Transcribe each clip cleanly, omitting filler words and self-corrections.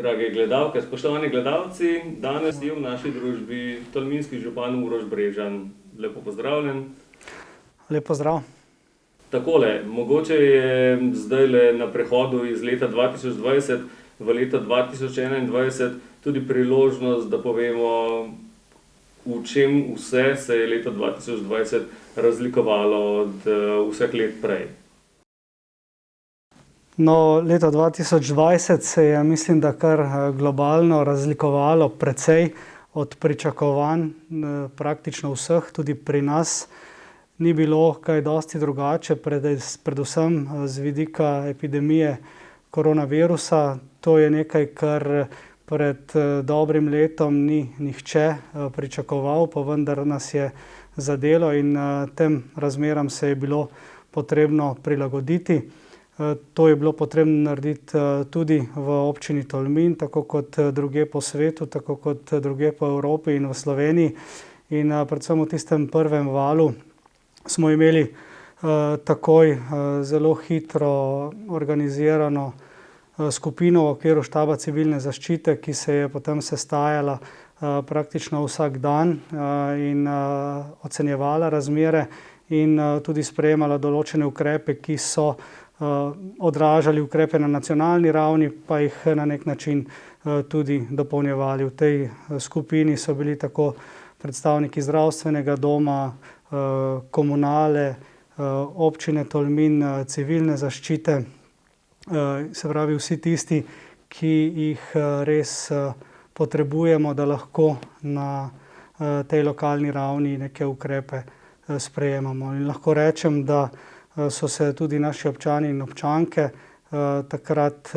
Drage gledalke, spoštovani gledalci, danes je v naši družbi tolminski župan Uroš Brežan. Lepo pozdravljen. Lep pozdrav. Takole, mogoče je zdajle na prehodu iz leta 2020 v leto 2021 tudi priložnost, da povemo, v čem vse se je leto 2020 razlikovalo od vseh let prej. No, leto 2020 se je, mislim, da kar globalno razlikovalo precej od pričakovanj praktično vseh, tudi pri nas. Ni bilo kaj dosti drugače, predvsem z vidika epidemije koronavirusa. To je nekaj, kar pred dobrim letom ni nihče pričakoval, pa vendar nas je zadelo in tem razmeram se je bilo potrebno prilagoditi. To je bilo potrebno narediti tudi v občini Tolmin, tako kot drugje po svetu, tako kot drugje po Evropi in v Sloveniji. In predvsem v tistem prvem valu smo imeli takoj zelo hitro organizirano skupino v okviru štaba civilne zaščite, ki se je potem sestajala praktično vsak dan in ocenjevala razmere in tudi sprejemala določene ukrepe, ki so odražali ukrepe na nacionalni ravni, pa jih na nek način tudi dopolnjevali. V tej skupini so bili tako predstavniki zdravstvenega doma, komunale, občine Tolmin, civilne zaščite, se pravi vsi tisti, ki jih res potrebujemo, da lahko na tej lokalni ravni neke ukrepe sprejemamo. In lahko rečem, da so se tudi naši občani in občanke takrat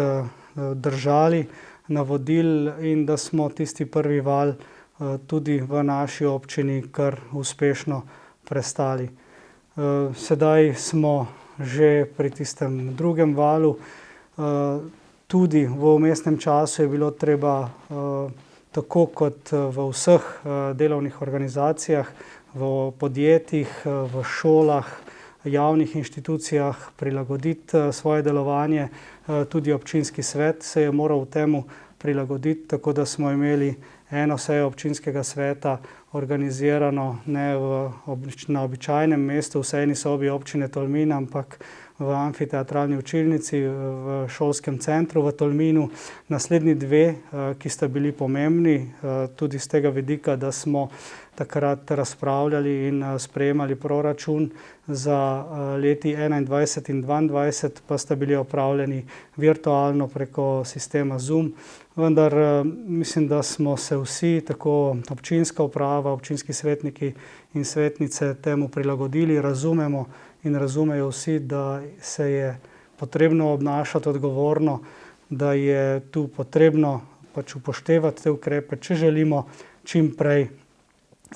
držali navodil in da smo tisti prvi val tudi v naši občini kar uspešno prestali. Sedaj smo že pri tistem drugem valu. Tudi v vmesnem času je bilo treba tako kot v vseh delovnih organizacijah, v podjetjih, v šolah, javnih inštitucijah prilagoditi svoje delovanje. Tudi občinski svet se je moral temu prilagoditi, tako da smo imeli eno sejo občinskega sveta organizirano ne na običajnem mestu v sejni sobi občine Tolmin, ampak v amfiteatralni učilnici v šolskem centru v Tolminu. Naslednji dve, ki sta bili pomembni, tudi z tega vidika, da smo takrat razpravljali in sprejemali proračun za leti 2021 in 2022, pa sta bili opravljeni virtualno preko sistema Zoom. Vendar mislim, da smo se vsi, tako občinska uprava, občinski svetniki in svetnice, temu prilagodili. Razumemo in razumejo vsi, da se je potrebno obnašati odgovorno, da je tu potrebno pač upoštevati te ukrepe, če želimo čim prej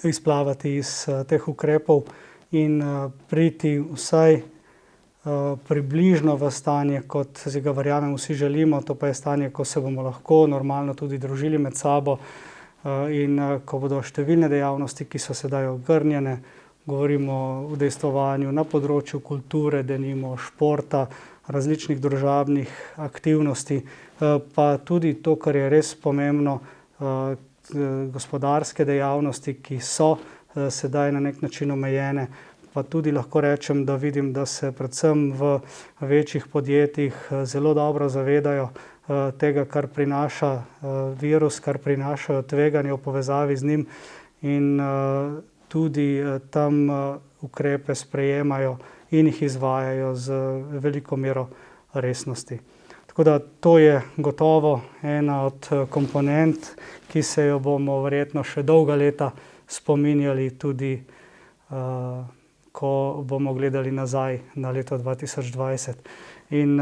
izplavati iz teh ukrepov in priti vsaj približno v stanje, kot si ga verjamem vsi želimo, to pa je stanje, ko se bomo lahko normalno tudi družili med sabo in ko bodo številne dejavnosti, ki so sedaj ogrnjene, govorimo o udejstvovanju na področju kulture, denimo športa, različnih družabnih aktivnosti, pa tudi to, kar je res pomembno, gospodarske dejavnosti, ki so sedaj na nek način omejene. Pa tudi lahko rečem, da vidim, da se predvsem v večjih podjetjih zelo dobro zavedajo tega, kar prinaša virus, kar prinašajo tveganja v povezavi z njim in tudi tam ukrepe sprejemajo in jih izvajajo z veliko mero resnosti. Tako da to je gotovo ena od komponent, ki se jo bomo verjetno še dolga leta spominjali tudi ko bomo gledali nazaj na leto 2020. In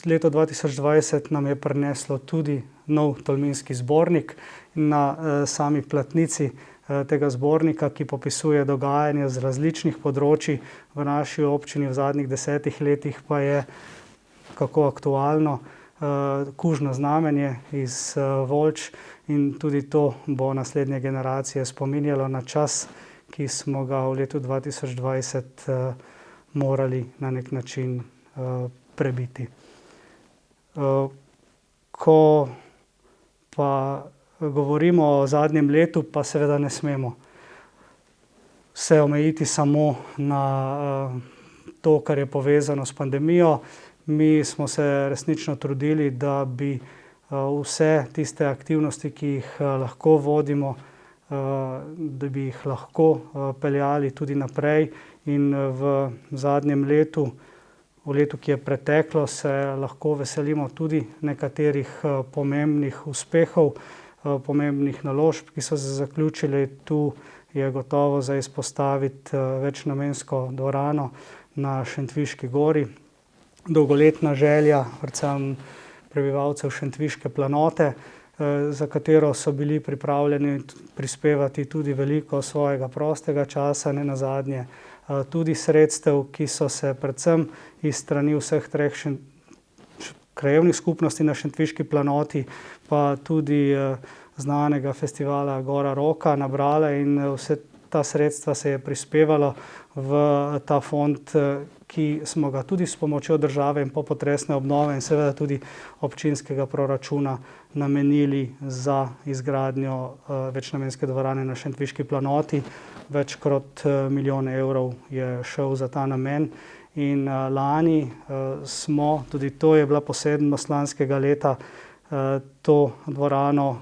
leto 2020 nam je prineslo tudi nov tolminski zbornik. Na sami platnici tega zbornika, ki popisuje dogajanje z različnih področij v naši občini v zadnjih 10 letih, pa je kako aktualno kužno znamenje iz Volč in tudi to bo naslednje generacije spominjalo na čas, ki smo ga v letu 2020 morali na nek način prebiti. ko pa govorimo o zadnjem letu, pa seveda ne smemo se omejiti samo na to, kar je povezano s pandemijo. Mi smo se resnično trudili, da bi vse tiste aktivnosti, ki jih lahko vodimo, da bi jih lahko peljali tudi naprej, in v zadnjem letu, v letu, ki je preteklo, se lahko veselimo tudi nekaterih pomembnih uspehov, pomembnih naložb, ki so se zaključile. Tu je gotovo za izpostaviti večnamensko dvorano na Šentviški gori. Dolgoletna želja predvsem prebivalcev Šentviške planote, za katero so bili pripravljeni prispevati tudi veliko svojega prostega časa, nenazadnje tudi sredstev, ki so se predvsem iz strani vseh treh krajevnih skupnosti na Šentviški planoti, pa tudi znanega festivala Gora Roka nabrala, in vse ta sredstva se je prispevalo v ta fond, ki smo ga tudi s pomočjo države in popotresne obnove in seveda tudi občinskega proračuna namenili za izgradnjo večnamenske dvorane na Šentviški planoti. Več kot 1 milijon evrov je šel za ta namen. In lani smo, tudi to je bila posebnost lanskega leta, to dvorano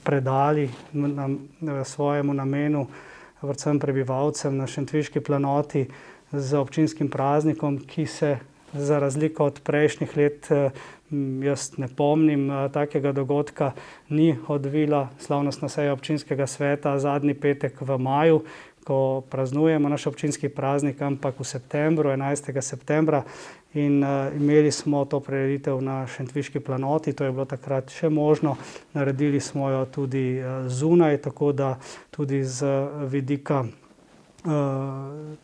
predali svojemu namenu, predvsem prebivalcem na Šentviški planoti, z občinskim praznikom, ki se za razliko od prejšnjih let, jaz ne pomnim takega dogodka, ni odvila slavnostna seja občinskega sveta zadnji petek v maju, ko praznujemo naš občinski praznik, ampak v septembru, 11. septembra, in imeli smo to prireditev na Šentviški planoti. To je bilo takrat še možno, naredili smo jo tudi zunaj, tako da tudi z vidika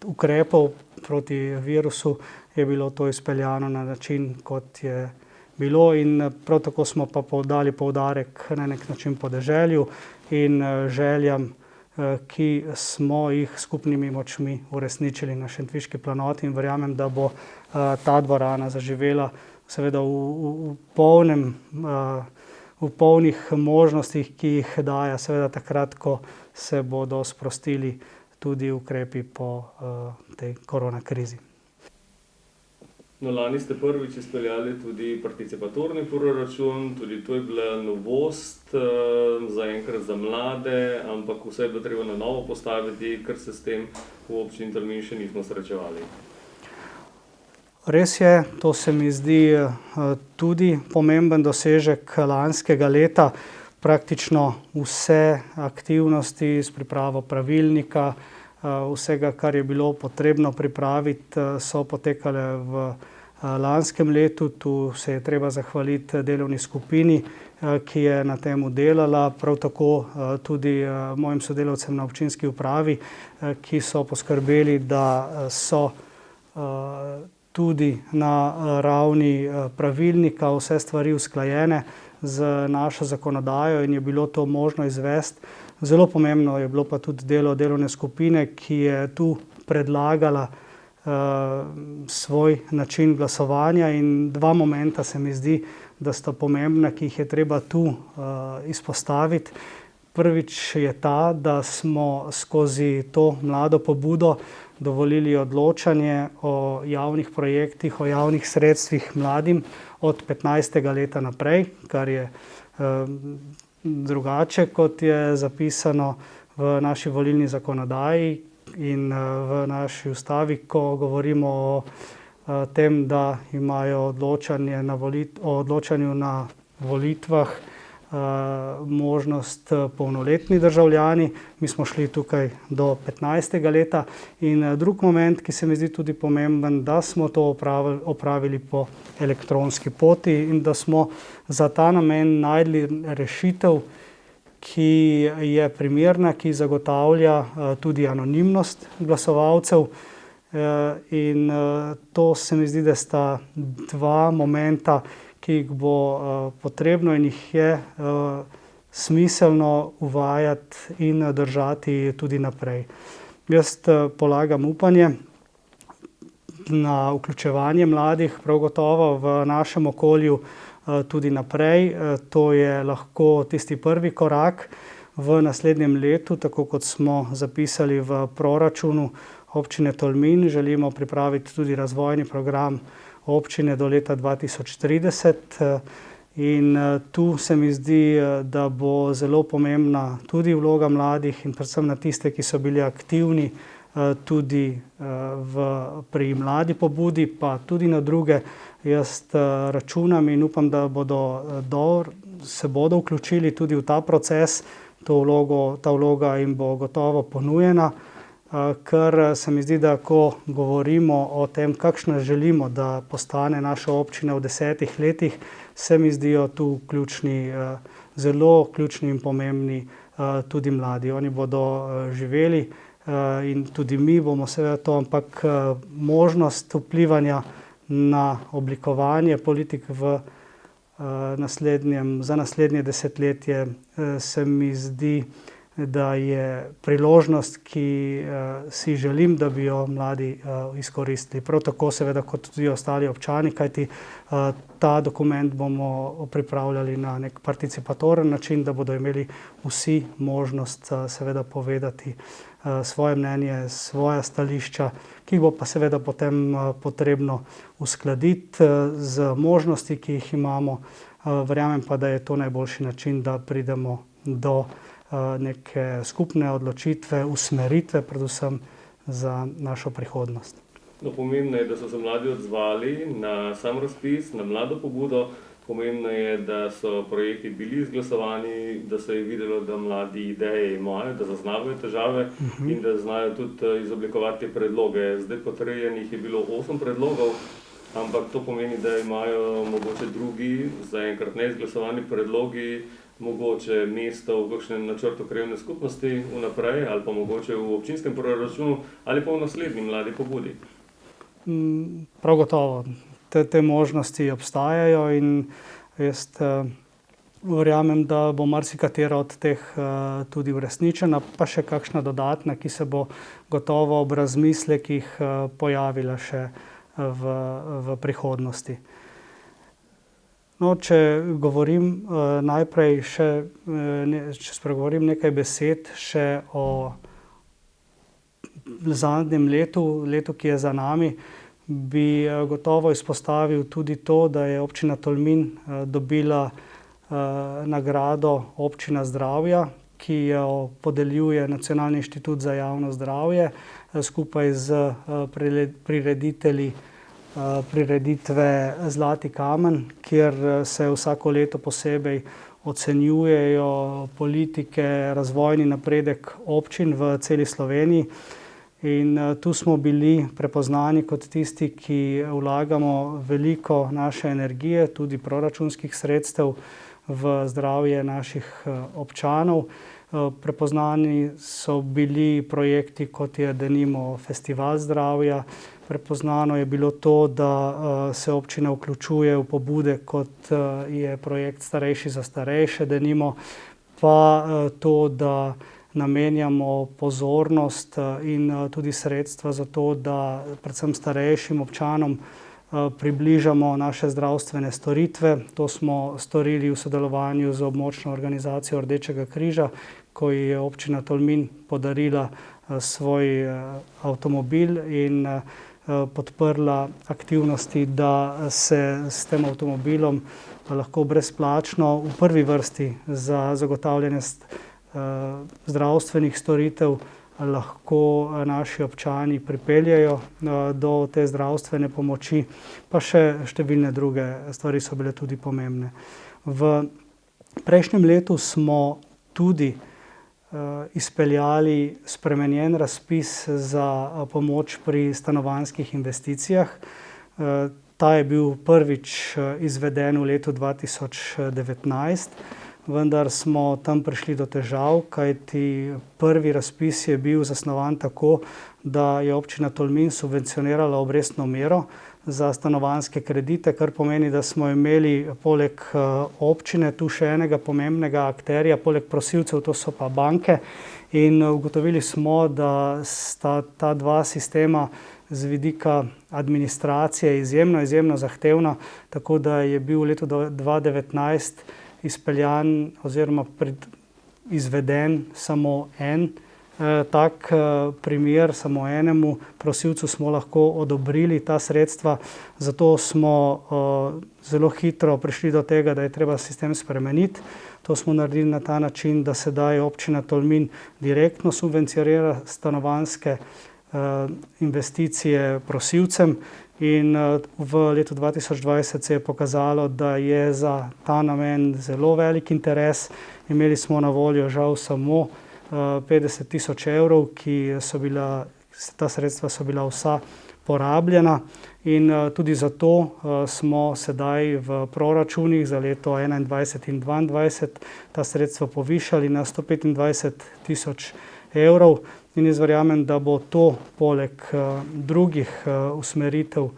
ukrepov proti virusu je bilo to izpeljano na način, kot je bilo, in prav tako smo pa dali poudarek na nek način podeželju in željam, ki smo jih skupnimi močmi uresničili na Šentviški planoti, in verjamem, da bo ta dvorana zaživela seveda v polnih možnostih, ki jih daje seveda takrat, ko se bodo sprostili tudi ukrepi po tej korona krizi. No, lani ste prvič izpeljali tudi participatorni proračun, tudi to je bila novost, zaenkrat za mlade, ampak vse je bilo treba na novo postaviti, ker se s tem v občini Tolmin še nismo srečevali. Res je, to se mi zdi tudi pomemben dosežek lanskega leta. Praktično vse aktivnosti s pripravo pravilnika, vsega, kar je bilo potrebno pripraviti, so potekale v lanskem letu. Tu se je treba zahvaliti delovni skupini, ki je na tem delala, prav tako tudi mojim sodelavcem na občinski upravi, ki so poskrbeli, da so tudi na ravni pravilnika vse stvari usklajene z našo zakonodajo in je bilo to možno izvesti. Zelo pomembno je bilo pa tudi delo delovne skupine, ki je tu predlagala svoj način glasovanja, in dva momenta se mi zdi, da sta pomembna, ki jih je treba tu izpostaviti. Prvič je ta, da smo skozi to mlado pobudo dovolili odločanje o javnih projektih, o javnih sredstvih mladim od 15. leta naprej, kar je drugače, kot je zapisano v naši volilni zakonodaji in v naši ustavi, ko govorimo o tem, da imajo o odločanju na volitvah možnost polnoletni državljani. Mi smo šli tukaj do 15. leta. In drug moment, ki se mi zdi tudi pomemben, da smo to opravili po elektronski poti in da smo za ta namen našli rešitev, ki je primerna, ki zagotavlja tudi anonimnost glasovalcev. In to se mi zdi, da sta dva momenta, ki jih bo potrebno in jih je smiselno uvajati in držati tudi naprej. Jaz polagam upanje na vključevanje mladih, prav gotovo v našem okolju tudi naprej. To je lahko tisti prvi korak. V naslednjem letu, tako kot smo zapisali v proračunu občine Tolmin, želimo pripraviti tudi razvojni program občine do leta 2030. In tu se mi zdi, da bo zelo pomembna tudi vloga mladih in predvsem na tiste, ki so bili aktivni tudi pri mladi pobudi, pa tudi na druge. Jaz računam in upam, da se bodo vključili tudi v ta proces. Ta vloga jim bo gotovo ponujena, ker se mi zdi, da ko govorimo o tem, kakšna želimo, da postane naša občina v 10 letih, se mi zdijo tu zelo ključni in pomembni tudi mladi. Oni bodo živeli in tudi mi bomo seveda to, ampak možnost vplivanja na oblikovanje politik za naslednje desetletje se mi zdi, da je priložnost, ki si želim, da bi jo mladi izkoristili. Prav tako seveda kot tudi ostali občani, kajti ta dokument bomo pripravljali na nek participatoren način, da bodo imeli vsi možnost seveda povedati svoje mnenje, svoja stališča, ki jih bo pa seveda potem potrebno uskladiti z možnosti, ki jih imamo. Verjamem pa, da je to najboljši način, da pridemo do neke skupne odločitve, usmeritve predvsem za našo prihodnost. No, pomembno je, da so se mladi odzvali na sam razpis, na mlado pobudo. Pomembno je, da so projekti bili izglasovani, da se je videlo, da mladi ideje imajo, da zaznavajo težave in da znajo tudi izoblikovati predloge. Zdaj potrjenih je bilo 8 predlogov, ampak to pomeni, da imajo mogoče drugi, zaenkrat neizglasovani predlogi, mogoče mesto v kakšnem načrtu krajevne skupnosti vnaprej ali pa mogoče v občinskem proračunu ali pa v naslednji mladi pobudi. Prav gotovo. Te možnosti obstajajo in jaz verjamem, da bo marsikatera od teh tudi uresničena, pa še kakšna dodatna, ki se bo gotovo ob razmislekih pojavila še v prihodnosti. No, če najprej če spregovorim nekaj besed še o zadnjem letu, ki je za nami, bi gotovo izpostavil tudi to, da je občina Tolmin dobila nagrado Občina zdravja, ki jo podeljuje Nacionalni inštitut za javno zdravje skupaj z prireditelji prireditve Zlati kamen, kjer se vsako leto posebej ocenjujejo politike, razvojni napredek občin v celi Sloveniji. In tu smo bili prepoznani kot tisti, ki vlagamo veliko naše energije, tudi proračunskih sredstev v zdravje naših občanov. Prepoznani so bili projekti, kot je denimo Festival zdravja. Prepoznano je bilo to, da se občina vključuje v pobude, kot je projekt Starejši za starejše, denimo, pa to, da namenjamo pozornost in tudi sredstva za to, da predvsem starejšim občanom približamo naše zdravstvene storitve. To smo storili v sodelovanju z območno organizacijo Rdečega križa, ko je občina Tolmin podarila svoj avtomobil in podprla aktivnosti, da se s tem avtomobilom lahko brezplačno v prvi vrsti za zagotavljanje zdravstvenih storitev lahko naši občani pripeljejo do te zdravstvene pomoči, pa še številne druge stvari so bile tudi pomembne. V prejšnjem letu smo tudi izpeljali spremenjen razpis za pomoč pri stanovanjskih investicijah. Ta je bil prvič izveden v letu 2019, vendar smo tam prišli do težav, kajti prvi razpis je bil zasnovan tako, da je občina Tolmin subvencionirala obrestno mero za stanovanjske kredite, kar pomeni, da smo imeli poleg občine tu še enega pomembnega akterja, poleg prosilcev, to so pa banke. In ugotovili smo, da sta ta dva sistema z vidika administracije izjemno zahtevna, tako da je bil v letu 2019 izpeljan oziroma izveden samo en tak primer, samo enemu prosilcu smo lahko odobrili ta sredstva, zato smo zelo hitro prišli do tega, da je treba sistem spremeniti. To smo naredili na ta način, da sedaj občina Tolmin direktno subvencionira stanovanjske investicije prosilcem in v letu 2020 se je pokazalo, da je za ta namen zelo velik interes. Imeli smo na voljo žal samo 50.000 evrov, ta sredstva so bila vsa porabljena in tudi zato smo sedaj v proračunih za leto 2021 in 2022 ta sredstva povišali na 125.000 evrov in jaz verjamem, da bo to poleg drugih usmeritev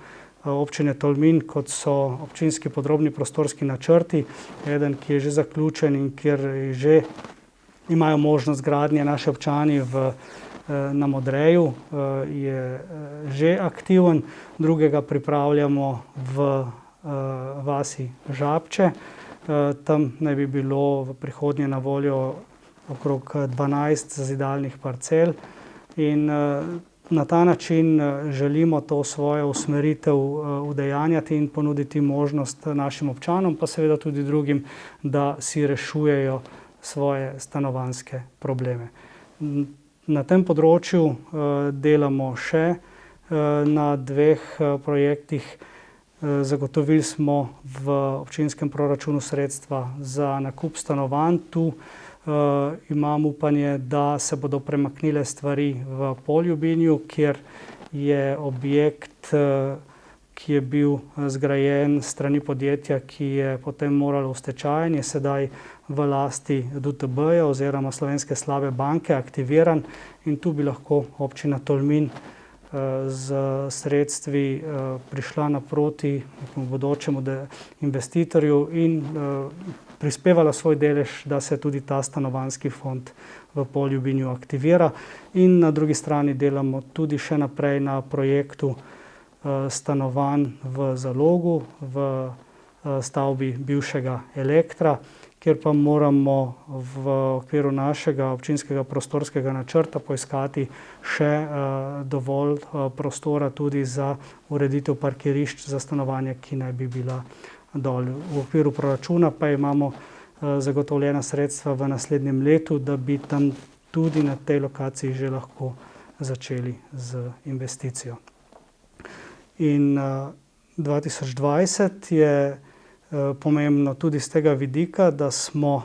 občine Tolmin, kot so občinski podrobni prostorski načrti, eden, ki je že zaključen in kjer že imajo možnost gradnje naši občani na Modreju, je že aktiven, drugega pripravljamo v vasi Žabče. Tam naj bi bilo v prihodnje na voljo okrog 12 zazidalnih parcel in na ta način želimo to svojo usmeritev udejanjati in ponuditi možnost našim občanom, pa seveda tudi drugim, da si rešujejo svoje stanovanjske probleme. Na tem področju delamo še na dveh projektih. Zagotovili smo v občinskem proračunu sredstva za nakup stanovanj. Tu imam upanje, da se bodo premaknile stvari v Poljubinju, kjer je objekt, ki je bil zgrajen s strani podjetja, ki je potem moralo v stečaj in je sedaj v lasti DUTB-ja oziroma Slovenske slabe banke aktiviran in tu bi lahko občina Tolmin z sredstvi prišla naproti bodočemu investitorju in prispevala svoj delež, da se tudi ta stanovanjski fond v Poljubinju aktivira. In na drugi strani delamo tudi še naprej na projektu stanovanj v Zalogu, v stavbi bivšega Elektra, kjer pa moramo v okviru našega občinskega prostorskega načrta poiskati še dovolj prostora tudi za ureditev parkirišč za stanovanja, ki naj bi bila dol. V okviru proračuna pa imamo zagotovljena sredstva v naslednjem letu, da bi tam tudi na tej lokaciji že lahko začeli z investicijo. In 2020 je pomembno tudi z tega vidika, da smo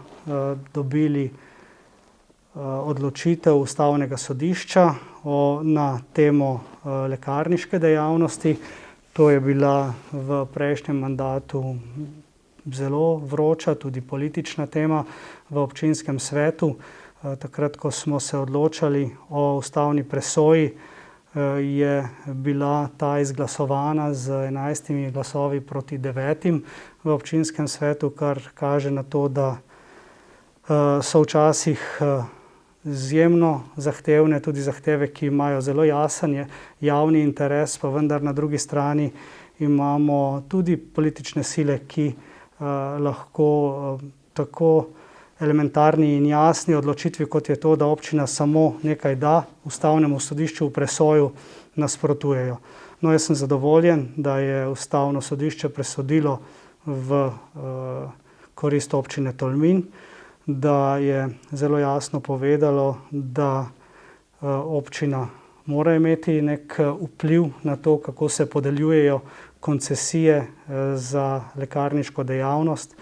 dobili odločitev Ustavnega sodišča na temo lekarniške dejavnosti. To je bila v prejšnjem mandatu zelo vroča, tudi politična tema v občinskem svetu. Takrat, ko smo se odločali o ustavni presoji, je bila ta izglasovana z 11 glasovi proti 9 v občinskem svetu, kar kaže na to, da so včasih izjemno zahtevne tudi zahteve, ki imajo zelo jasen javni interes, pa vendar na drugi strani imamo tudi politične sile, ki lahko tako elementarni in jasni odločitvi, kot je to, da občina samo nekaj da Ustavnemu sodišču v presoju, nasprotujejo. No, jaz sem zadovoljen, da je Ustavno sodišče presodilo v korist občine Tolmin, da je zelo jasno povedalo, da občina mora imeti nek vpliv na to, kako se podeljujejo koncesije za lekarniško dejavnost.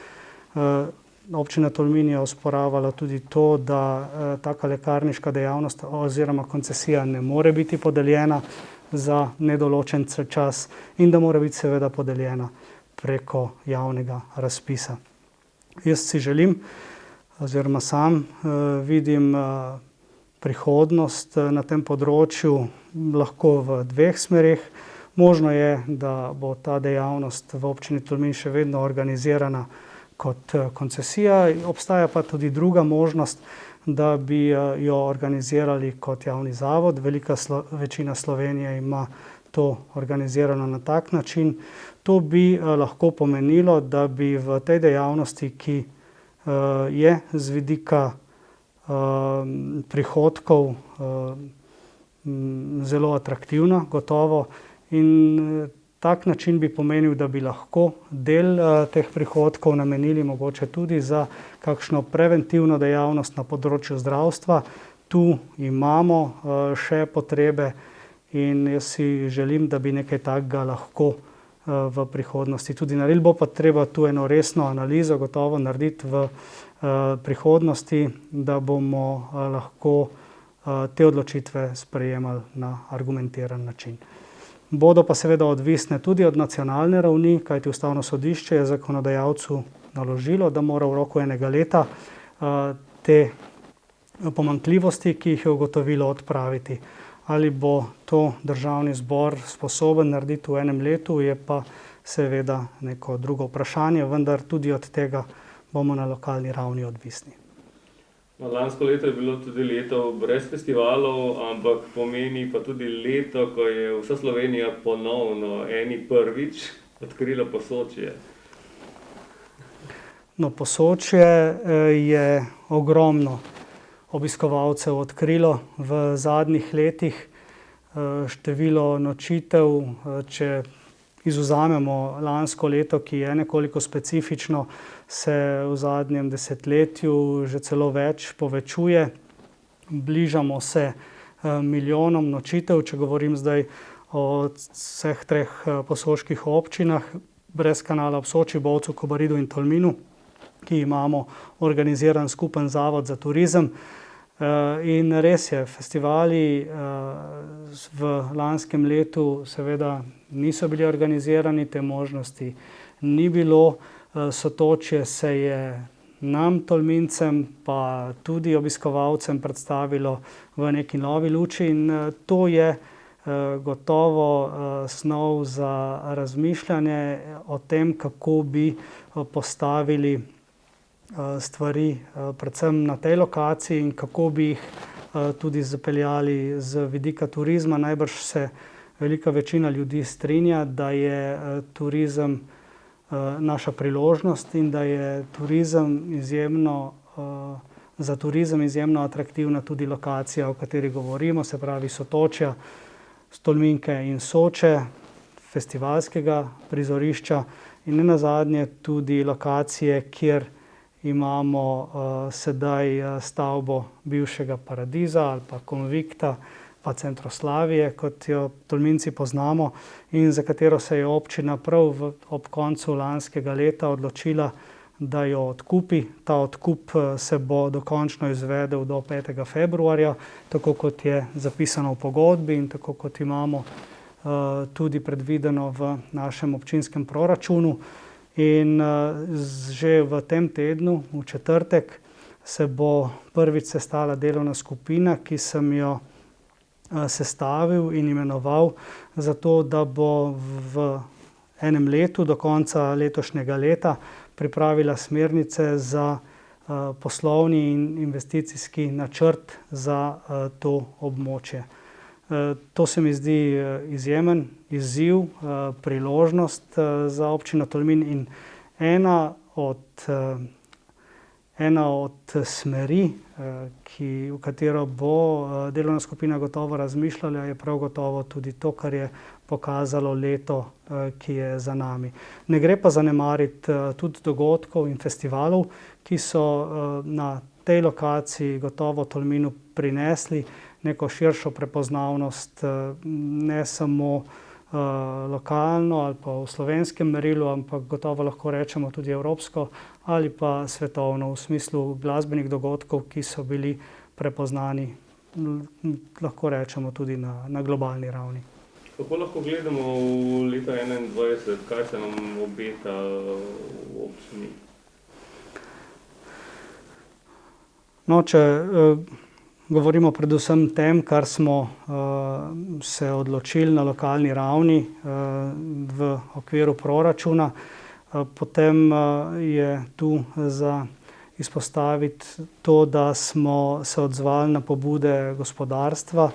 Občina Tolmin je osporavala tudi to, da taka lekarniška dejavnost oziroma koncesija ne more biti podeljena za nedoločen čas in da mora biti seveda podeljena preko javnega razpisa. Jaz si želim oziroma sam vidim prihodnost na tem področju lahko v dveh smerih. Možno je, da bo ta dejavnost v občini Tolmin še vedno organizirana kot koncesija. Obstaja pa tudi druga možnost, da bi jo organizirali kot javni zavod. Velika večina Slovenije ima to organizirano na tak način. To bi lahko pomenilo, da bi v tej dejavnosti, ki je z vidika prihodkov zelo atraktivna, gotovo, in tak način bi pomenil, da bi lahko del teh prihodkov namenili mogoče tudi za kakšno preventivno dejavnost na področju zdravstva. Tu imamo še potrebe in jaz si želim, da bi nekaj takega lahko v prihodnosti tudi naredili. Bo pa treba tu eno resno analizo gotovo narediti v prihodnosti, da bomo lahko te odločitve sprejemali na argumentiran način. Bodo pa seveda odvisne tudi od nacionalne ravni, kajti Ustavno sodišče je zakonodajalcu naložilo, da mora v roku enega leta te pomanjkljivosti, ki jih je ugotovilo, odpraviti. Ali bo to Državni zbor sposoben narediti v enem letu, je pa seveda neko drugo vprašanje, vendar tudi od tega bomo na lokalni ravni odvisni. Lansko leto je bilo tudi leto brez festivalov, ampak pomeni pa tudi leto, ko je vsa Slovenija ponovno prvič odkrila Posočje. No, Posočje je ogromno obiskovalcev odkrilo v zadnjih letih. Število nočitev, če izvzamemo lansko leto, ki je nekoliko specifično, se v zadnjem desetletju že celo več povečuje. Bližamo se milijonom nočitev, če govorim zdaj o vseh treh posoških občinah, brez kanala ob Soči, Bovcu, Kobaridu in Tolminu, ki imamo organiziran skupen zavod za turizem. In res je, festivali v lanskem letu seveda niso bili organizirani, te možnosti ni bilo. Sotočje se je nam, Tolmincem, pa tudi obiskovalcem predstavilo v neki novi luči in to je gotovo snov za razmišljanje o tem, kako bi postavili stvari predvsem na tej lokaciji in kako bi jih tudi zapeljali z vidika turizma. Najbrž se velika večina ljudi strinja, da je turizem naša priložnost in da je za turizem izjemno atraktivna tudi lokacija, o kateri govorimo, se pravi Sotočja, Tolminke in Soče, festivalskega prizorišča in nenazadnje tudi lokacije, kjer imamo sedaj stavbo bivšega Paradiza ali pa Konvikta, pa Centroslavije, kot jo Tolminci poznamo, in za katero se je občina prav ob koncu lanskega leta odločila, da jo odkupi. Ta odkup se bo dokončno izvedel do 5. februarja, tako kot je zapisano v pogodbi in tako kot imamo tudi predvideno v našem občinskem proračunu. In že v tem tednu, v četrtek, se bo prvič sestala delovna skupina, ki sem jo sestavil in imenoval zato, da bo v enem letu, do konca letošnjega leta, pripravila smernice za poslovni in investicijski načrt za to območje. To se mi zdi izjemen izziv, priložnost za občino Tolmin in ena od smeri, v katero bo delovna skupina gotovo razmišljala, je prav gotovo tudi to, kar je pokazalo leto, ki je za nami. Ne gre pa zanemariti tudi dogodkov in festivalov, ki so na tej lokaciji gotovo Tolminu prinesli neko širšo prepoznavnost, ne samo lokalno ali pa v slovenskem merilu, ampak gotovo lahko rečemo tudi evropsko ali pa svetovno, v smislu glasbenih dogodkov, ki so bili prepoznani, lahko rečemo tudi na globalni ravni. Kako lahko gledamo v leto 2021, kaj se nam obeta v občini? No, če govorimo predvsem tem, kar smo se odločili na lokalni ravni v okviru proračuna, potem je tu za izpostaviti to, da smo se odzvali na pobude gospodarstva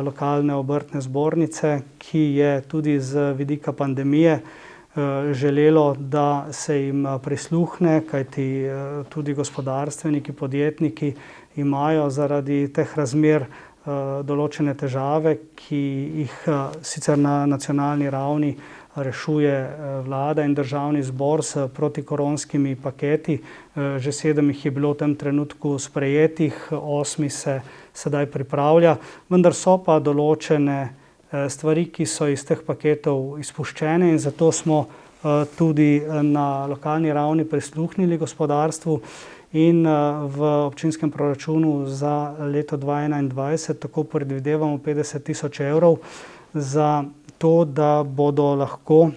lokalne obrtne zbornice, ki je tudi z vidika pandemije želelo, da se jim prisluhne, kajti tudi gospodarstveniki, podjetniki imajo zaradi teh razmer določene težave, ki jih sicer na nacionalni ravni rešuje vlada in državni zbor s protikoronskimi paketi. Že 7 jih je bilo v tem trenutku sprejetih, 8 se sedaj pripravlja, vendar so pa določene stvari, ki so iz teh paketov izpuščene in zato smo tudi na lokalni ravni prisluhnili gospodarstvu in v občinskem proračunu za leto 2021 tako predvidevamo 50 000 evrov za to, da bodo lahko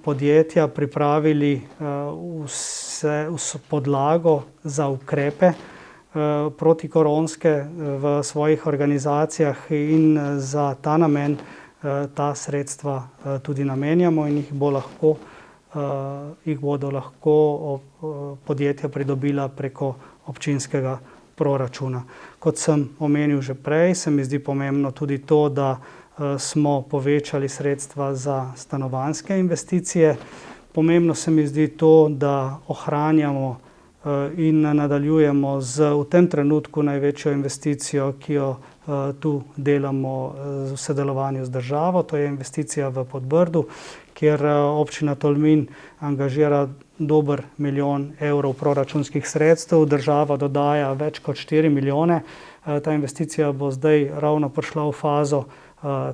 podjetja pripravili vse podlago za ukrepe protikoronske v svojih organizacijah in za ta namen ta sredstva tudi namenjamo in jih bodo lahko podjetja pridobila preko občinskega proračuna. Kot sem omenil že prej, se mi zdi pomembno tudi to, da smo povečali sredstva za stanovanjske investicije. Pomembno se mi zdi to, da ohranjamo in nadaljujemo v tem trenutku največjo investicijo, ki jo tu delamo v sodelovanju z državo, to je investicija v Podbrdu, kjer občina Tolmin angažira dober 1 milijon evrov proračunskih sredstev, država dodaja več kot 4 milijone. Ta investicija bo zdaj ravno prišla v fazo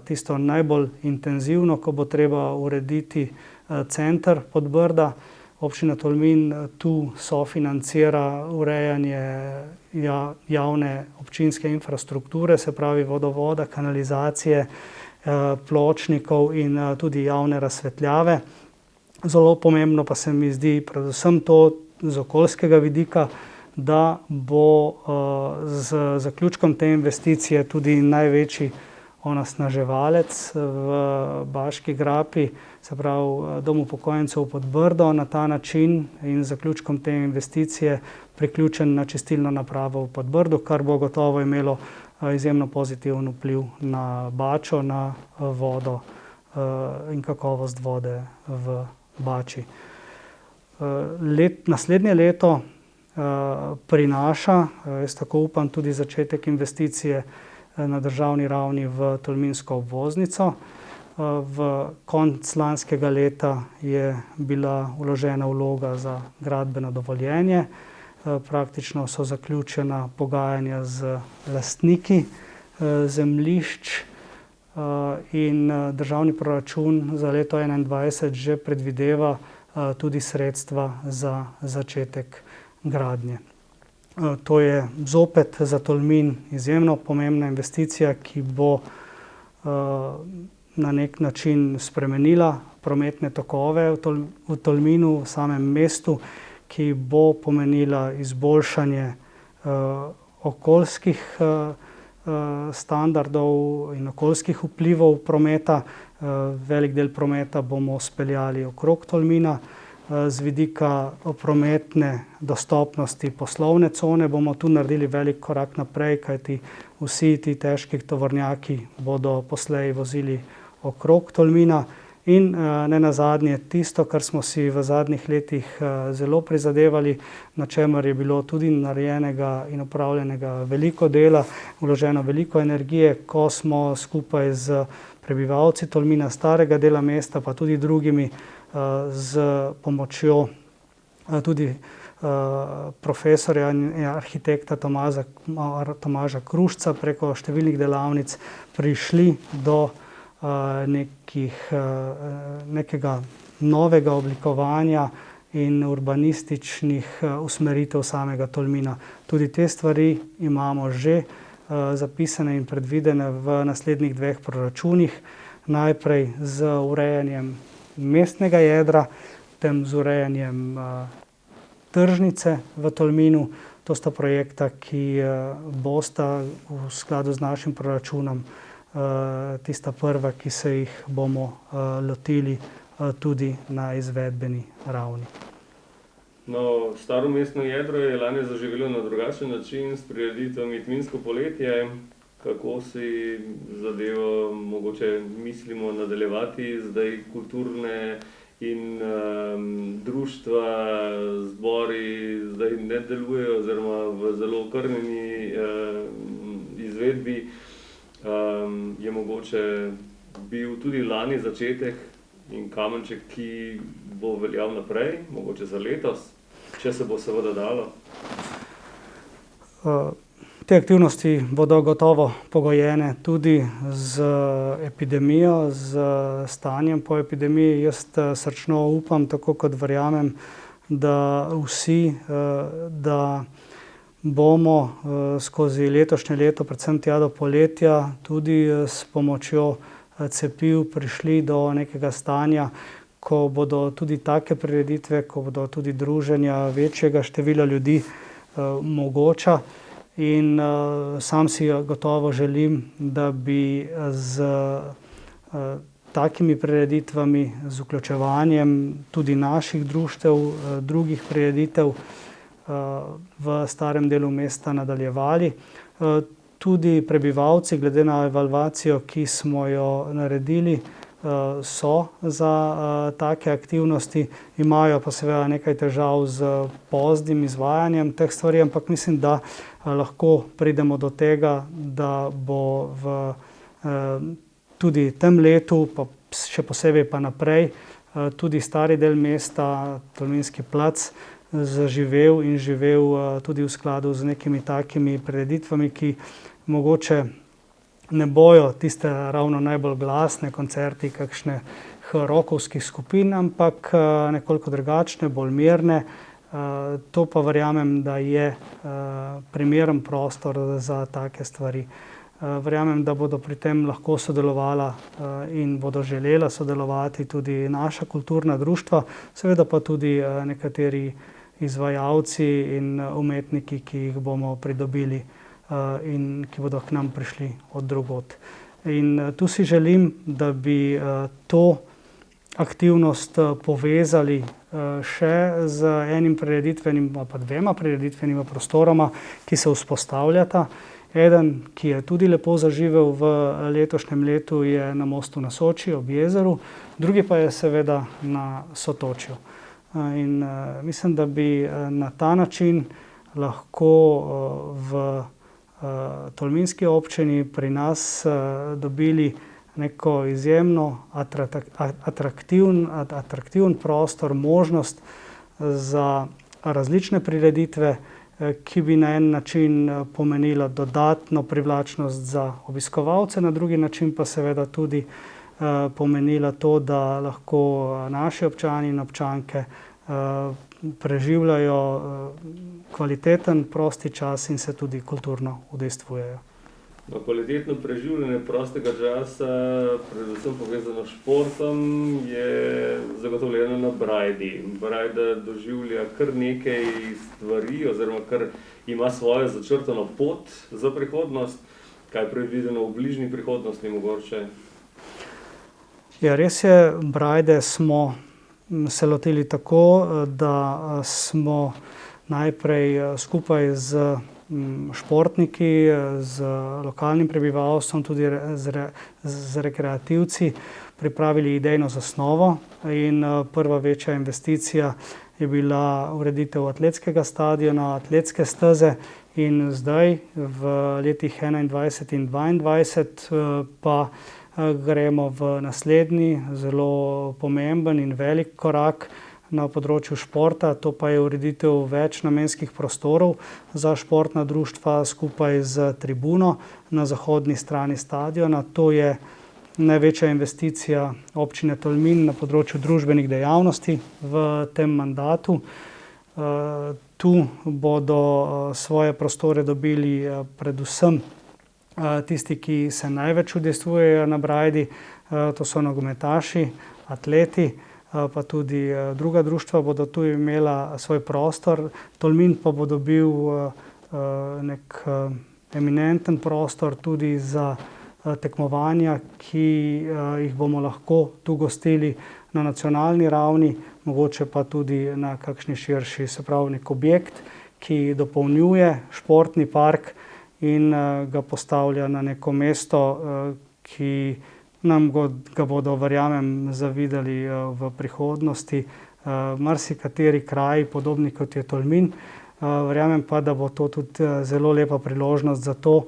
tisto najbolj intenzivno, ko bo treba urediti center Podbrda. Občina Tolmin tu sofinancira urejanje javne občinske infrastrukture, se pravi vodovoda, kanalizacije, pločnikov in tudi javne razsvetljave. Zelo pomembno pa se mi zdi predvsem to z okoljskega vidika, da bo z zaključkom te investicije tudi največji onesnaževalec v Baški grapi, se pravi Dom upokojencev Podbrdo, na ta način in z zaključkom te investicije priključen na čistilno napravo v Podbrdu, kar bo gotovo imelo izjemno pozitiven vpliv na Bačo, na vodo in kakovost vode v Bači. Naslednje leto prinaša, jaz tako upam, tudi začetek investicije na državni ravni v tolminsko obvoznico. V konec lanskega leta je bila vložena vloga za gradbeno dovoljenje. Praktično so zaključena pogajanja z lastniki zemljišč in državni proračun za leto 2021 že predvideva tudi sredstva za začetek gradnje. To je zopet za Tolmin izjemno pomembna investicija, ki bo na nek način spremenila prometne tokove v Tolminu, v samem mestu, ki bo pomenila izboljšanje okoljskih standardov in okoljskih vplivov prometa. Velik del prometa bomo speljali okrog Tolmina. Z vidika prometne dostopnosti poslovne cone bomo tu naredili velik korak naprej, kajti vsi ti težki tovornjaki bodo poslej vozili okrog Tolmina. In nenazadnje tisto, kar smo si v zadnjih letih zelo prizadevali, na čemer je bilo tudi narejenega in opravljenega veliko dela, vloženo veliko energije, ko smo skupaj z prebivalci Tolmina, starega dela mesta, pa tudi drugimi, z pomočjo tudi profesorja in arhitekta Tomaža Krušca preko številnih delavnic prišli do nekega novega oblikovanja in urbanističnih usmeritev samega Tolmina. Tudi te stvari imamo že zapisane in predvidene v naslednjih 2 proračunih. Najprej z urejanjem mestnega jedra, potem z urejanjem tržnice v Tolminu. To sta projekta, ki bosta v skladu z našim proračunom tista prva, ki se jih bomo lotili tudi na izvedbeni ravni. No, staro mestno jedro je lani zaživelo na drugačen način s prireditvami Tminsko poletje. Kako si zadevo mogoče mislimo nadaljevati, zdaj kulturne in društva, zbori zdaj ne delujejo oziroma v zelo okrnjeni izvedbi. Je mogoče bil tudi lani začetek in kamenček, ki bo veljal naprej, mogoče za letos, če se bo seveda dalo? Te aktivnosti bodo gotovo pogojene tudi z epidemijo, z stanjem po epidemiji. Jaz srčno upam, tako kot verjamem, da vsi, da bomo skozi letošnje leto, predvsem tja do poletja, tudi s pomočjo cepiv prišli do nekega stanja, ko bodo tudi take prireditve, ko bodo tudi druženja večjega števila ljudi mogoča. In sam si gotovo želim, da bi z takimi prireditvami, z vključevanjem tudi naših društev, drugih prireditev v starem delu mesta nadaljevali. Tudi prebivalci, glede na evalvacijo, ki smo jo naredili, so za take aktivnosti, imajo pa seveda nekaj težav z poznim izvajanjem teh stvari, ampak mislim, da lahko pridemo do tega, da bo v tudi tem letu, pa še posebej pa naprej, tudi stari del mesta, Tolminski plac, zaživel in živel tudi v skladu z nekimi takimi prireditvami, ki mogoče ne bojo tiste ravno najbolj glasne koncerti kakšnih rockovskih skupin, ampak nekoliko drugačne, bolj mirne. To pa verjamem, da je primeren prostor za take stvari. Verjamem, da bodo pri tem lahko sodelovala in bodo želela sodelovati tudi naša kulturna društva, seveda pa tudi nekateri izvajalci in umetniki, ki jih bomo pridobili in ki bodo k nam prišli od drugod. In tu si želim, da bi to aktivnost povezali še z enim prireditvenim, pa dvema prireditvenima prostoroma, ki se vzpostavljata. Eden, ki je tudi lepo zaživel v letošnjem letu, je na Mostu na Soči ob jezeru, drugi pa je seveda na Sotočju. In mislim, da bi na ta način lahko v tolminski občini pri nas dobili neko izjemno atraktiven prostor, možnost za različne prireditve, ki bi na en način pomenila dodatno privlačnost za obiskovalce, na drugi način pa seveda tudi pomenila to, da lahko naši občani in občanke preživljajo kvaliteten prosti čas in se tudi kulturno udejstvujejo. Kvalitetno preživljanje prostega časa, predvsem povezano s športom, je zagotovljeno na Brajdi. Brajda doživlja kar nekaj stvari oziroma kar ima svojo začrtano pot za prihodnost. Kaj je predvideno v bližnji prihodnosti mogoče? Ja, res je, Brajde smo se lotili tako, da smo najprej skupaj z športniki, z lokalnim prebivalstvom, tudi z rekreativci pripravili idejno zasnovo in prva večja investicija je bila ureditev atletskega stadiona, atletske steze in zdaj v letih 2021 in 2022 pa gremo v naslednji zelo pomemben in velik korak na področju športa, to pa je ureditev več namenskih prostorov za športna društva skupaj z tribuno na zahodni strani stadiona. To je največja investicija občine Tolmin na področju družbenih dejavnosti v tem mandatu. Tu bodo svoje prostore dobili predvsem tisti, ki se največ udejstvujejo na Brajdi, to so nogometaši, atleti, pa tudi druga društva bodo tu imela svoj prostor. Tolmin pa bo dobil nek eminenten prostor tudi za tekmovanja, ki jih bomo lahko tu gostili na nacionalni ravni, mogoče pa tudi na kakšni širši, se pravi nek objekt, ki dopolnjuje športni park in ga postavlja na neko mesto, ki nam ga bodo, verjamem, zavidali v prihodnosti. Marsikateri kraji, podobni kot je Tolmin. Verjamem pa, da bo to tudi zelo lepa priložnost za to,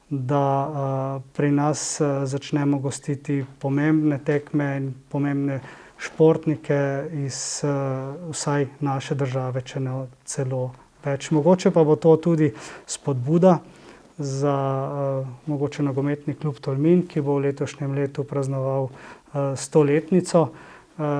da pri nas začnemo gostiti pomembne tekme in pomembne športnike iz vsaj naše države, če ne celo več. Mogoče pa bo to tudi spodbuda za mogoče nogometni klub Tolmin, ki bo v letošnjem letu praznoval 100-letnico,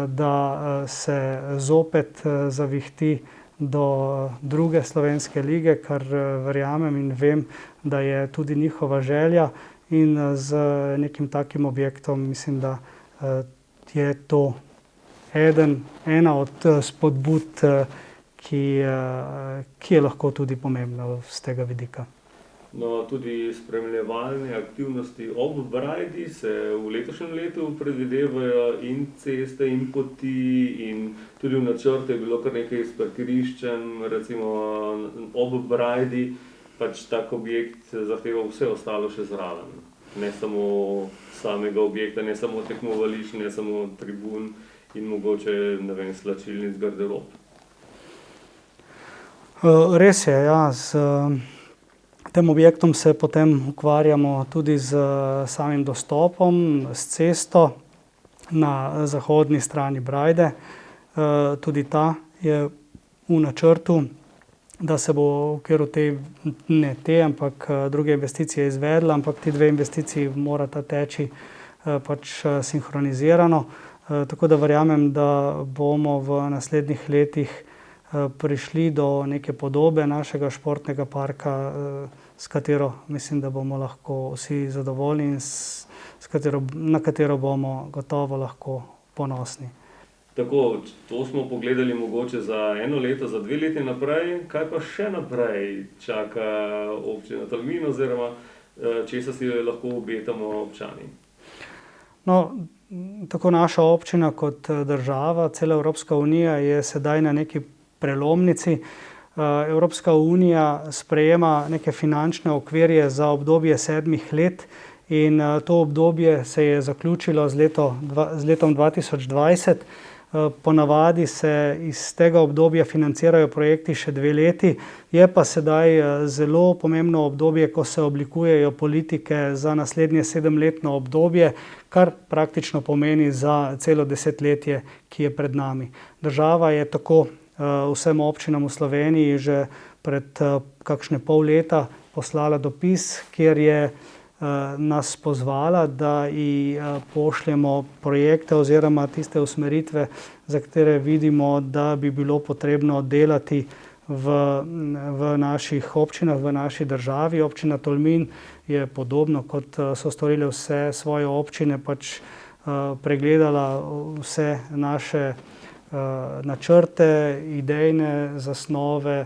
da se zopet zavihti do druge slovenske lige, kar verjamem in vem, da je tudi njihova želja, in z nekim takim objektom mislim, da je to ena od spodbud, ki je lahko tudi pomembna z tega vidika. No, tudi spremljevalne aktivnosti ob Brajdi se v letošnjem letu predvidevajo in ceste in poti, in tudi v načrtu je bilo kar nekaj s parkiriščem, recimo ob Brajdi, pač tak objekt zahteva vse ostalo še zraven. Ne samo samega objekta, ne samo tekmovališč, ne samo tribun in mogoče, ne vem, slačilnic, garderob. Res je, ja. S tem objektom se potem ukvarjamo tudi z samim dostopom, s cesto na zahodni strani Brajde. Tudi ta je v načrtu, da se bo v okviru ampak druge investicije izvedla, ampak ti dve investiciji morata teči pač sinhronizirano. Tako da verjamem, da bomo v naslednjih letih prišli do neke podobe našega športnega parka, s katero mislim, da bomo lahko vsi zadovoljni in na katero bomo gotovo lahko ponosni. Tako, to smo pogledali mogoče za 1 leto, za 2 leti naprej. Kaj pa še naprej čaka občina Tolmin oziroma česa si lahko obetamo občani? No, tako naša občina kot država, cela Evropska unija je sedaj na neki prelomnici. Evropska unija sprejema neke finančne okvirje za obdobje 7 let in to obdobje se je zaključilo z letom 2020. Ponavadi se iz tega obdobja financirajo projekti še 2 leti. Je pa sedaj zelo pomembno obdobje, ko se oblikujejo politike za naslednje 7-letno obdobje, kar praktično pomeni za celo desetletje, ki je pred nami. Država je tako vsem občinam v Sloveniji že pred kakšne pol leta poslala dopis, kjer je nas pozvala, da ji pošljemo projekte oziroma tiste usmeritve, za katere vidimo, da bi bilo potrebno delati v naših občinah, v naši državi. Občina Tolmin je podobno, kot so storile vse svoje občine, pač pregledala vse naše načrte, idejne zasnove,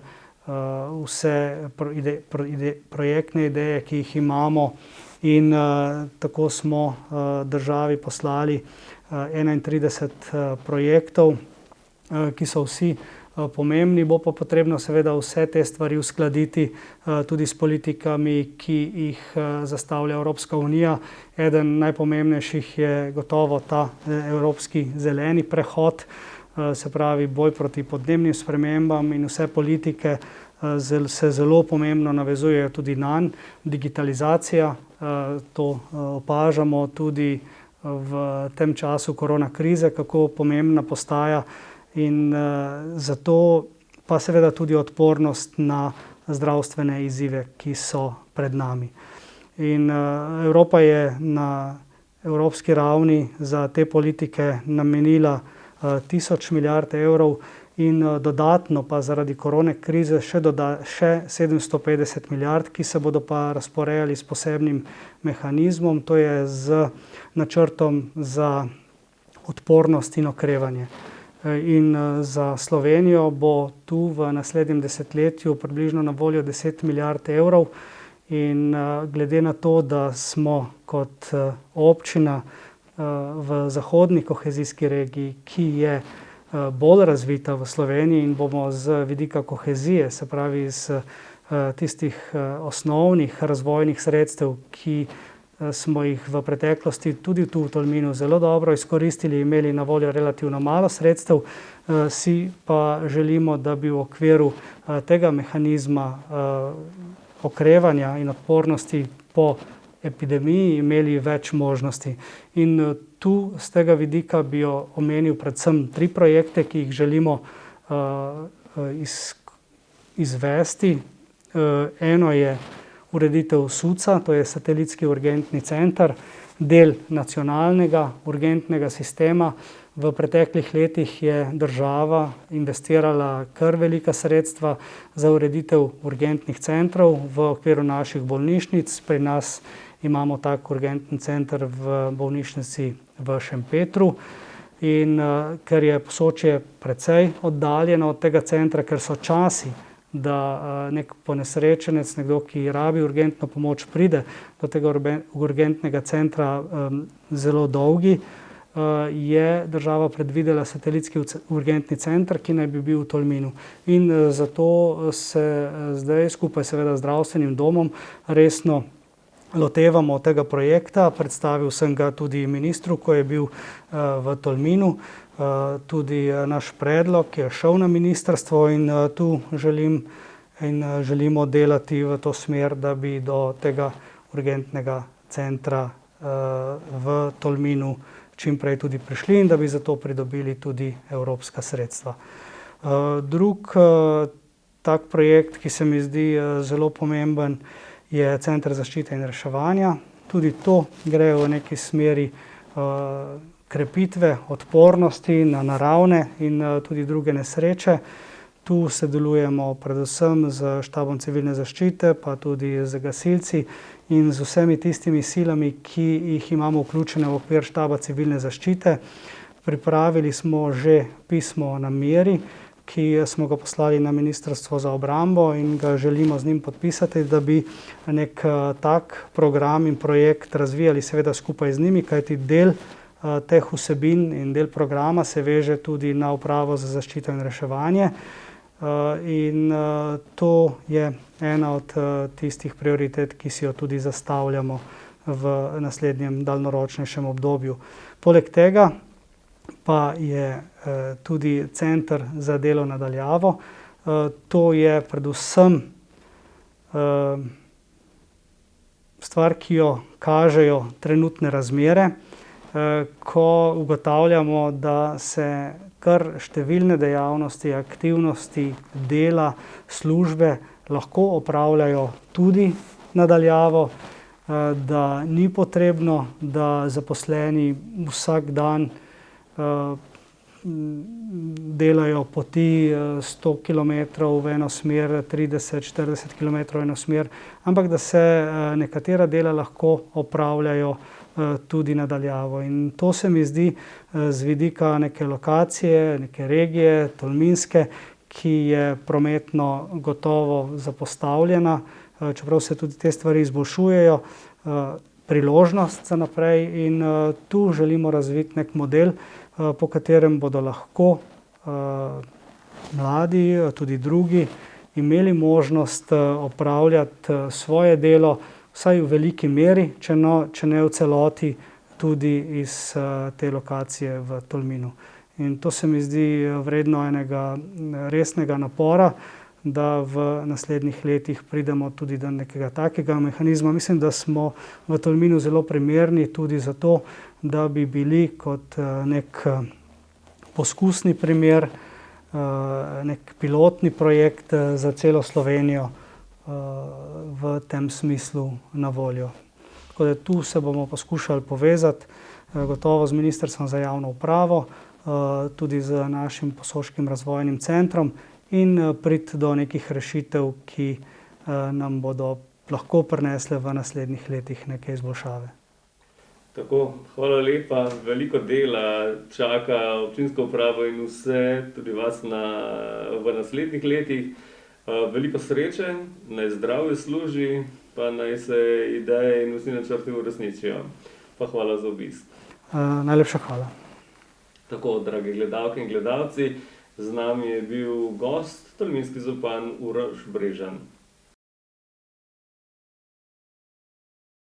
vse projektne ideje, ki jih imamo, in tako smo državi poslali 31 projektov, ki so vsi pomembni. Bo pa potrebno seveda vse te stvari uskladiti tudi s politikami, ki jih zastavlja Evropska unija. Eden najpomembnejših je gotovo ta evropski zeleni prehod, se pravi boj proti podnebnim spremembam, in vse politike se zelo pomembno navezujejo tudi nanj. Digitalizacija, to opažamo tudi v tem času korona krize, kako pomembna postaja, in zato pa seveda tudi odpornost na zdravstvene izzive, ki so pred nami. In Evropa je na evropski ravni za te politike namenila 1000 milijard evrov in dodatno pa zaradi korone krize še 750 milijard, ki se bodo pa razporejali s posebnim mehanizmom, to je z načrtom za odpornost in okrevanje. In za Slovenijo bo tu v naslednjem desetletju približno na voljo 10 milijard evrov In glede na to, da smo kot občina v zahodni kohezijski regiji, ki je bolj razvita v Sloveniji in bomo z vidika kohezije, se pravi iz tistih osnovnih razvojnih sredstev, ki smo jih v preteklosti tudi tu v Tolminu zelo dobro izkoristili, imeli na voljo relativno malo sredstev, si pa želimo, da bi v okviru tega mehanizma okrevanja in odpornosti po epidemiji imeli več možnosti. In tu z tega vidika bi omenil predvsem 3 projekte, ki jih želimo izvesti. Eno je ureditev SUC-a, to je satelitski urgentni center, del nacionalnega urgentnega sistema. V preteklih letih je država investirala kar velika sredstva za ureditev urgentnih centrov v okviru naših bolnišnic. Pri nas imamo tak urgentni center v bolnišnici v Šempetru. In ker je Posočje precej oddaljeno od tega centra, ker so časi, da nek ponesrečenec, nekdo, ki rabi urgentno pomoč, pride do tega urgentnega centra zelo dolgi, je država predvidela satelitski urgentni center, ki naj bi bil v Tolminu. In zato se zdaj skupaj seveda z zdravstvenim domom resno lotevamo tega projekta. Predstavil sem ga tudi ministru, ko je bil v Tolminu. Tudi naš predlog je šel na ministrstvo in tu želimo delati v to smer, da bi do tega urgentnega centra v Tolminu čim prej tudi prišli in da bi za to pridobili tudi evropska sredstva. Drug tak projekt, ki se mi zdi zelo pomemben, je Center zaščite in reševanja. Tudi to gre v neki smeri krepitve odpornosti na naravne in tudi druge nesreče. Tu sodelujemo predvsem z štabom civilne zaščite, pa tudi z gasilci in z vsemi tistimi silami, ki jih imamo vključene v okvir štaba civilne zaščite. Pripravili smo že pismo o nameri, ki smo ga poslali na Ministrstvo za obrambo in ga želimo z njim podpisati, da bi nek tak program in projekt razvijali seveda skupaj z njimi, kajti del teh vsebin in del programa se veže tudi na Upravo za zaščito in reševanje. In to je ena od tistih prioritet, ki si jo tudi zastavljamo v naslednjem daljnoročnejšem obdobju. Poleg tega pa je tudi center za delo na daljavo. To je predvsem stvar, ki jo kažejo trenutne razmere, ko ugotavljamo, da se kar številne dejavnosti, aktivnosti, dela, službe lahko opravljajo tudi na daljavo, da ni potrebno, da zaposleni vsak dan delajo poti 100 km v eno smer, 30-40 km v eno smer, ampak da se nekatera dela lahko opravljajo tudi na daljavo. In to se mi zdi z vidika neke lokacije, neke regije, tolminske, ki je prometno gotovo zapostavljena, čeprav se tudi te stvari izboljšujejo, priložnost za naprej in tu želimo razviti nek model, po katerem bodo lahko mladi, tudi drugi, imeli možnost opravljati svoje delo vsaj v veliki meri, če ne v celoti, tudi iz te lokacije v Tolminu. In to se mi zdi vredno enega resnega napora, da v naslednjih letih pridemo tudi do nekega takega mehanizma. Mislim, da smo v Tolminu zelo primerni tudi zato, da bi bili kot nek poskusni primer, nek pilotni projekt za celo Slovenijo v tem smislu na voljo. Tako da tu se bomo poskušali povezati gotovo z Ministrstvom za javno upravo, tudi z našim Posoškim razvojnim centrom in priti do nekih rešitev, ki nam bodo lahko prinesle v naslednjih letih neke izboljšave. Tako, hvala lepa. Veliko dela čaka občinsko upravo in vse, tudi vas v naslednjih letih. Veliko sreče, naj zdravje služi, pa naj se ideje in vsi načrti uresničijo. Pa hvala za obisk. Najlepša hvala. Tako, dragi gledalke in gledalci, z nami je bil gost, tolminski župan Uroš Brežan.